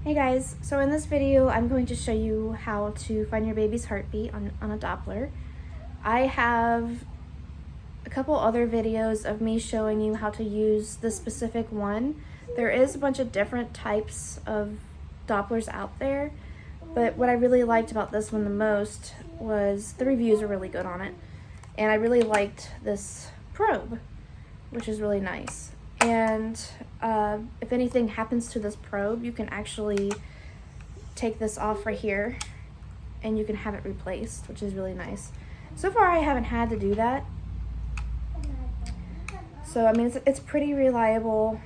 Hey guys, so in this video I'm going to show you how to find your baby's heartbeat on a Doppler. I have a couple other videos of me showing you how to use this specific one. There is a bunch of different types of Dopplers out there, but what I really liked about this one the most was the reviews are really good on it. And I really liked this probe, which is really nice. And if anything happens to this probe, you can actually take this off right here and you can have it replaced, which is really nice. So far I haven't had to do that. So I mean, it's pretty reliable.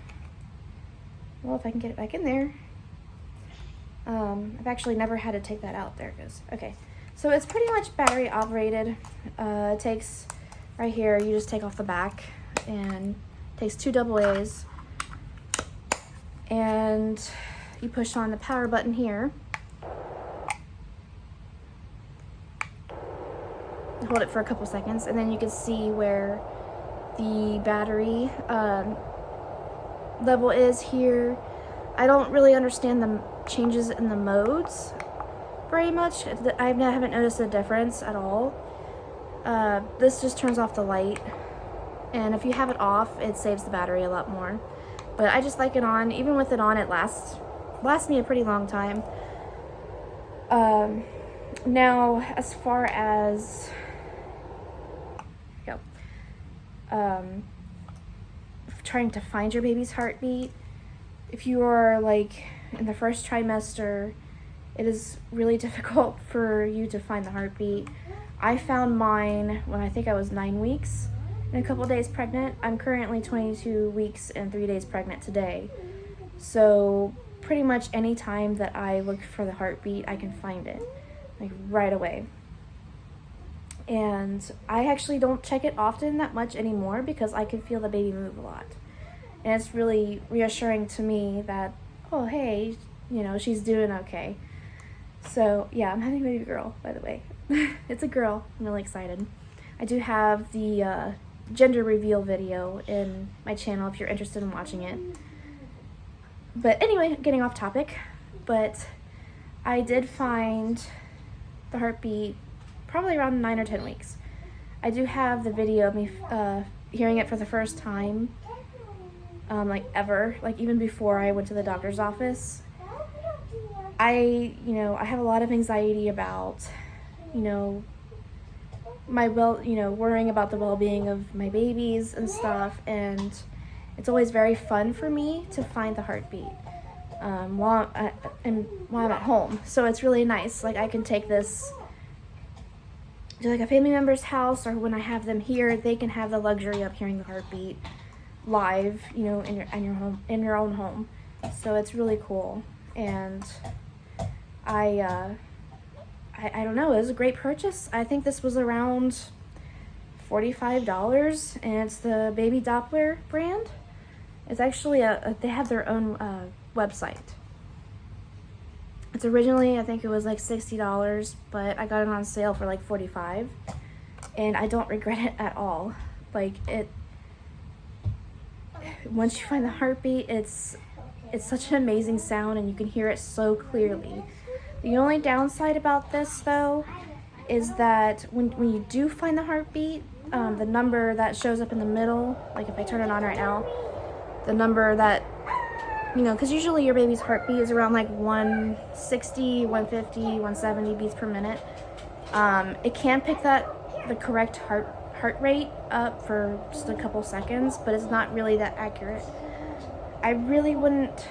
Well, if I can get it back in there. I've actually never had to take that out. There it goes. Okay, so it's pretty much battery operated. It takes, right here, you just take off the back and it takes 2 AA's. And you push on the power button here. Hold it for a couple seconds and then you can see where the battery level is here. I don't really understand the changes in the modes very much. I haven't noticed a difference at all. This just turns off the light, and if you have it off, it saves the battery a lot more. But I just like it on. Even with it on, it lasts me a pretty long time. Now, as far as trying to find your baby's heartbeat, if you are like in the first trimester, it is really difficult for you to find the heartbeat. I found mine when I think I was 9 weeks and a couple days pregnant. I'm currently 22 weeks and 3 days pregnant today. So pretty much any time that I look for the heartbeat, I can find it, like right away. And I actually don't check it often that much anymore because I can feel the baby move a lot. And it's really reassuring to me that, oh, hey, you know, she's doing okay. So yeah, I'm having a baby girl, by the way. It's a girl. I'm really excited. I do have the gender reveal video in my channel if you're interested in watching it. But anyway, getting off topic. But I did find the heartbeat probably around 9 or 10 weeks. I do have the video of me hearing it for the first time, like ever, like even before I went to the doctor's office. I have a lot of anxiety about, worrying about the well-being of my babies and stuff, and it's always very fun for me to find the heartbeat while I'm at home. So it's really nice. Like, I can take this to like a family member's house, or when I have them here, they can have the luxury of hearing the heartbeat live, in your own home. So it's really cool. And I don't know, it was a great purchase. I think this was around $45, and it's the Baby Doppler brand. It's actually they have their own website. It's originally, I think it was like $60, but I got it on sale for like $45, and I don't regret it at all. Like, once you find the heartbeat, it's such an amazing sound, and you can hear it so clearly. The only downside about this, though, is that when you do find the heartbeat, the number that shows up in the middle, like if I turn it on right now, the number that, because usually your baby's heartbeat is around like 160, 150, 170 beats per minute. It can pick the correct heart rate up for just a couple seconds, but it's not really that accurate. I really wouldn't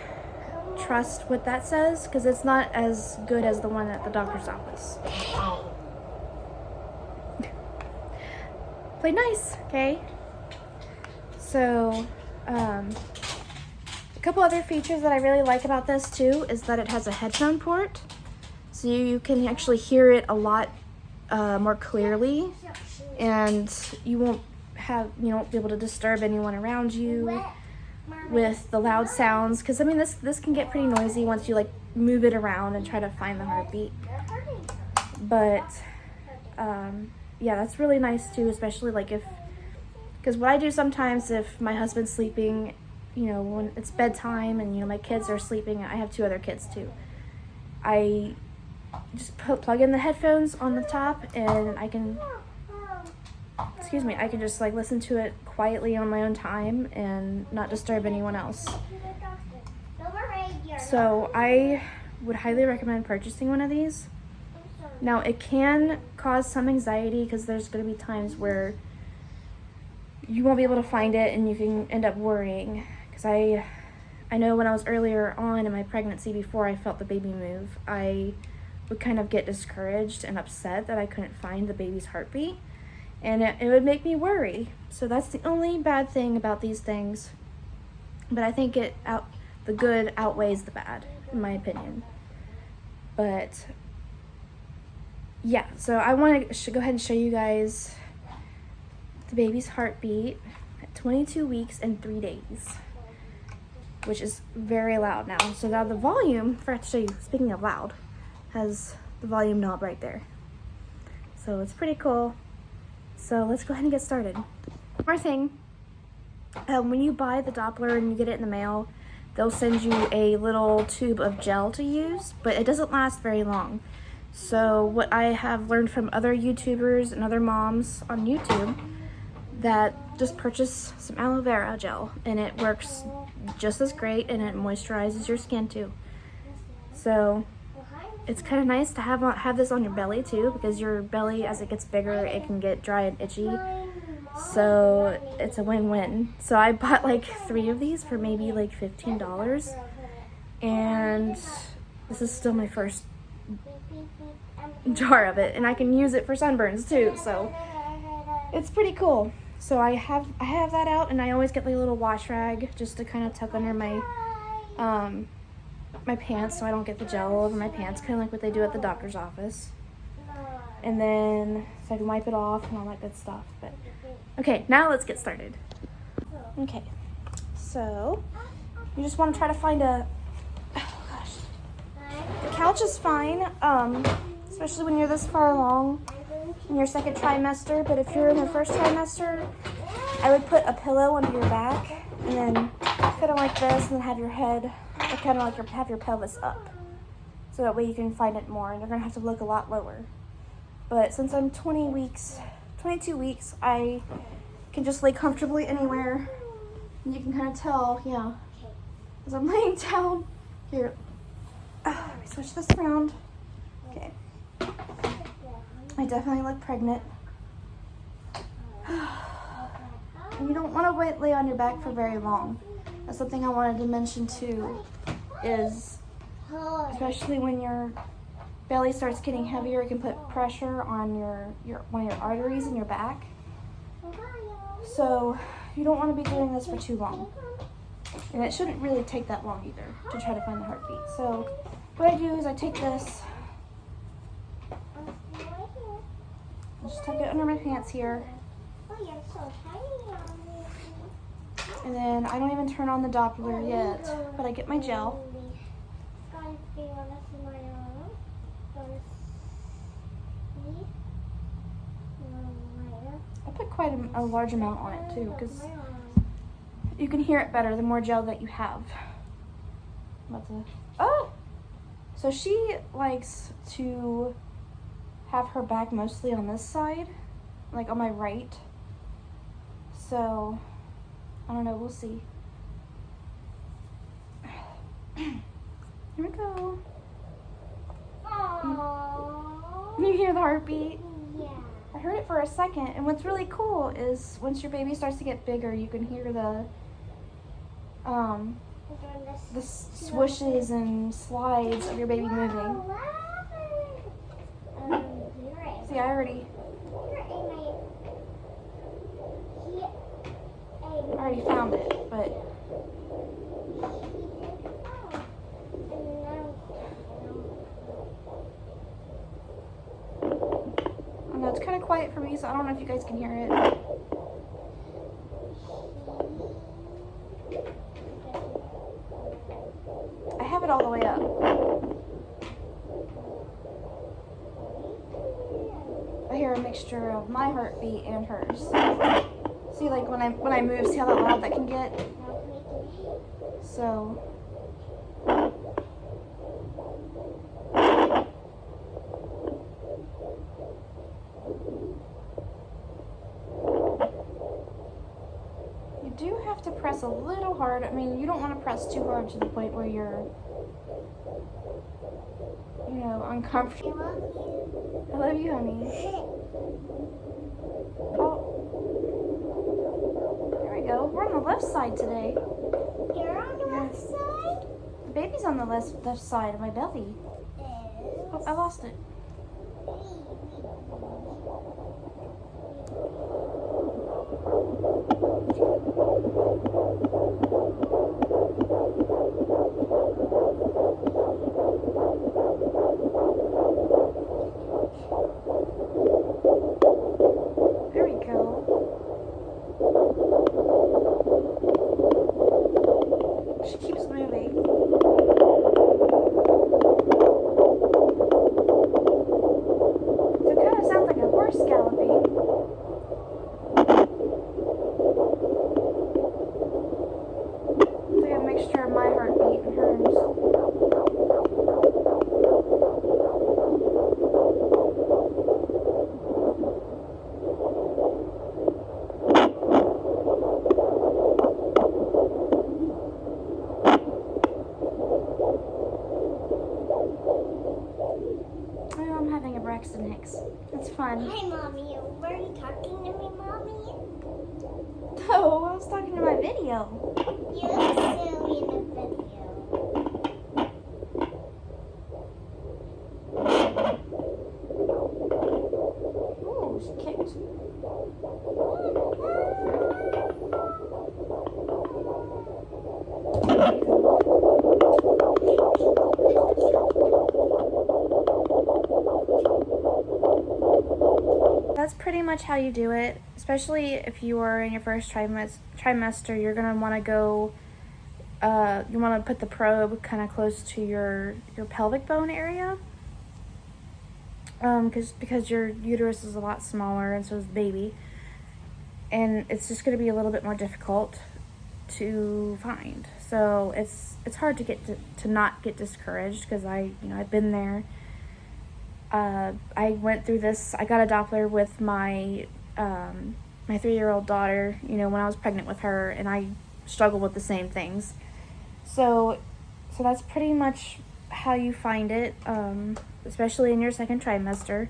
trust what that says because it's not as good as the one at the doctor's office. Play nice, okay? So, a couple other features that I really like about this too is that it has a headphone port, so you can actually hear it a lot more clearly, and you won't be able to disturb anyone around you with the loud sounds, because I mean this can get pretty noisy once you like move it around and try to find the heartbeat. But yeah, that's really nice too, especially like because what I do sometimes, if my husband's sleeping when it's bedtime and, my kids are sleeping. I have 2 other kids too. I just plug in the headphones on the top, and I can just like listen to it quietly on my own time and not disturb anyone else. So I would highly recommend purchasing one of these. Now, it can cause some anxiety because there's going to be times where you won't be able to find it and you can end up worrying. Because I know when I was earlier on in my pregnancy, before I felt the baby move, I would kind of get discouraged and upset that I couldn't find the baby's heartbeat. And it would make me worry. So that's the only bad thing about these things. But I think the good outweighs the bad, in my opinion. But yeah, so I want to go ahead and show you guys the baby's heartbeat at 22 weeks and 3 days, which is very loud now. So now the volume, I forgot to show you, speaking of loud, has the volume knob right there. So it's pretty cool. So let's go ahead and get started. One more thing, when you buy the Doppler and you get it in the mail, they'll send you a little tube of gel to use, but it doesn't last very long. So what I have learned from other YouTubers and other moms on YouTube, that just purchase some aloe vera gel, and it works just as great, and it moisturizes your skin too. So it's kind of nice to have this on your belly too, because your belly, as it gets bigger, it can get dry and itchy. So it's a win-win. So I bought like 3 of these for maybe like $15, and this is still my first jar of it, and I can use it for sunburns too. So it's pretty cool. So I have that out, and I always get like a little wash rag just to kind of tuck under my my pants so I don't get the gel all over my pants, kind of like what they do at the doctor's office. And then so I can wipe it off and all that good stuff. But okay, now let's get started. Okay, so you just want to try to find the couch is fine, especially when you're this far along in your second trimester. But if you're in the first trimester, I would put a pillow under your back and then kind of like this, and then have your head, or kind of like have your pelvis up, so that way you can find it more, and you're gonna have to look a lot lower. But since I'm 22 weeks, I can just lay comfortably anywhere, and you can kind of tell, as I'm laying down here. Let me switch this around. Okay. I definitely look pregnant. And you don't want to lay on your back for very long. That's something I wanted to mention too, is especially when your belly starts getting heavier, it can put pressure on one of your arteries in your back. So you don't want to be doing this for too long. And it shouldn't really take that long either to try to find the heartbeat. So what I do is I take this, I just tuck it under my pants here, and then I don't even turn on the Doppler yet, but I get my gel. I put quite a large amount on it too, because you can hear it better the more gel that you have. So she likes to have her back mostly on this side, like on my right. So I don't know, we'll see. Here we go. Aww. You hear the heartbeat? Yeah. I heard it for a second, and what's really cool is once your baby starts to get bigger, you can hear the swooshes and slides of your baby moving. See, I already found it, but I know it's kind of quiet for me, so I don't know if you guys can hear it. I have it all the way up. I hear a mixture of my heartbeat and hers. See, like when I move, see how loud that can get? So you do have to press a little hard. I mean, you don't want to press too hard to the point where you're, uncomfortable. I love you, honey. Oh, there we go. We're on the left side today. You're on the left side? The baby's on the left side of my belly. Oh, I lost it. There we go. She keeps moving. So it kind of sounds like a horse galloping. It's like a mixture of my heartbeat and hers. Oh, I'm having a Braxton Hicks. It's fun. Hi, Mommy. Were you talking to me, Mommy? Oh, I was talking to my video. You look silly in the video. Ooh, she kicked. That's pretty much how you do it, especially if you are in your first trimester. You're going to want to go, you want to put the probe kind of close to your pelvic bone area, because your uterus is a lot smaller and so is the baby, and it's just going to be a little bit more difficult to find. So it's hard to get to not get discouraged, because I've been there. I went through this. I got a Doppler with my 3-year-old daughter, when I was pregnant with her, and I struggled with the same things. So that's pretty much how you find it, especially in your second trimester.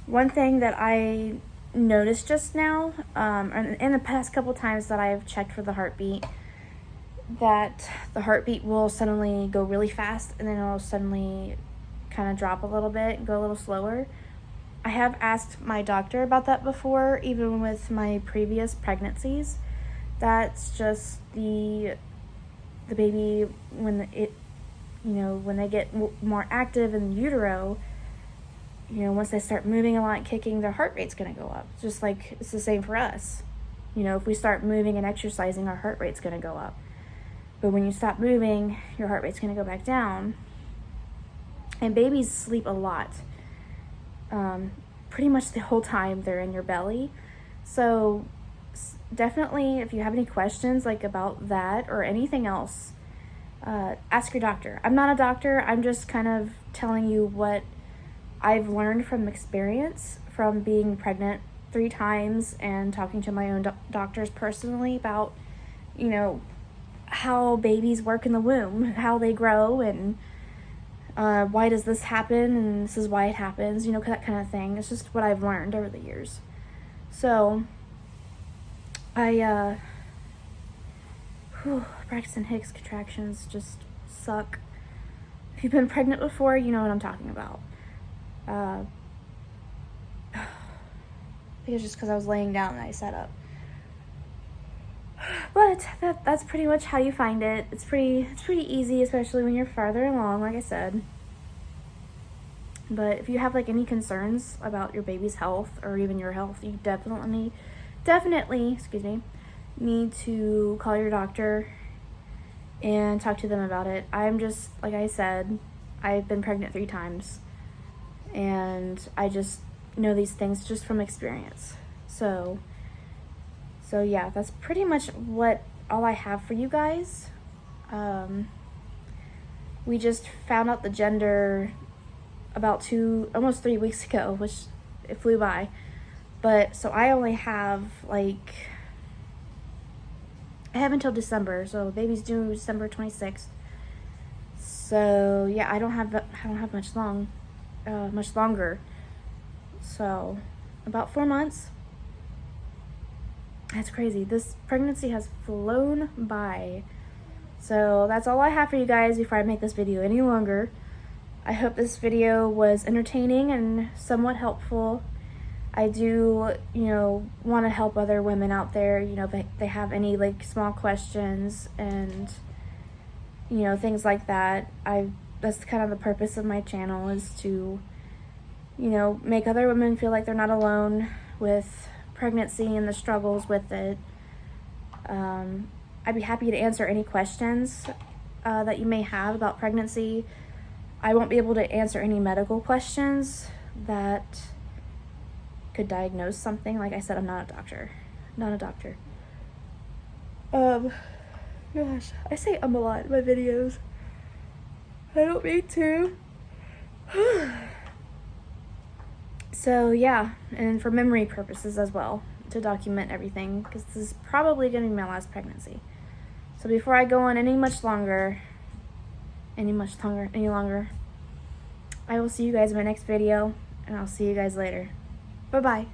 One thing that I noticed just now, in the past couple times that I've checked for the heartbeat, that the heartbeat will suddenly go really fast, and then it'll suddenly kind of drop a little bit and go a little slower. I have asked my doctor about that before, even with my previous pregnancies. That's just the baby, when they get more active in utero, once they start moving a lot and kicking, their heart rate's going to go up. Just like it's the same for us. If we start moving and exercising, our heart rate's going to go up. But when you stop moving, your heart rate's going to go back down. And babies sleep a lot, pretty much the whole time they're in your belly. So definitely, if you have any questions about that or anything else, ask your doctor. I'm not a doctor. I'm just kind of telling you what I've learned from experience, from being pregnant 3 times and talking to my own doctors personally about, how babies work in the womb, how they grow, and why does this happen, and this is why it happens, that kind of thing. It's just what I've learned over the years. So, Braxton Hicks contractions just suck. If you've been pregnant before, you know what I'm talking about. I think it's just because I was laying down and I sat up. But that's pretty much how you find it. It's pretty easy, especially when you're farther along, like I said. But if you have any concerns about your baby's health or even your health, you definitely, need to call your doctor and talk to them about it. I'm just, like I said, I've been pregnant 3 times, and I just know these things just from experience. So yeah, that's pretty much what all I have for you guys. We just found out the gender about almost 3 weeks ago, which it flew by. But so I only have I have until December. So baby's due December 26th. So yeah, I don't have much longer. So about 4 months. That's crazy. This pregnancy has flown by. So that's all I have for you guys before I make this video any longer. I hope this video was entertaining and somewhat helpful. I do, want to help other women out there, if they have any small questions and, things like that. That's kind of the purpose of my channel, is to, make other women feel like they're not alone with pregnancy and the struggles with it. I'd be happy to answer any questions that you may have about pregnancy. I won't be able to answer any medical questions that could diagnose something. Like I said, I'm not a doctor. Gosh, I say a lot in my videos. I don't mean to. So yeah, and for memory purposes as well, to document everything, because this is probably going to be my last pregnancy. So before I go on any longer, I will see you guys in my next video, and I'll see you guys later. Bye-bye.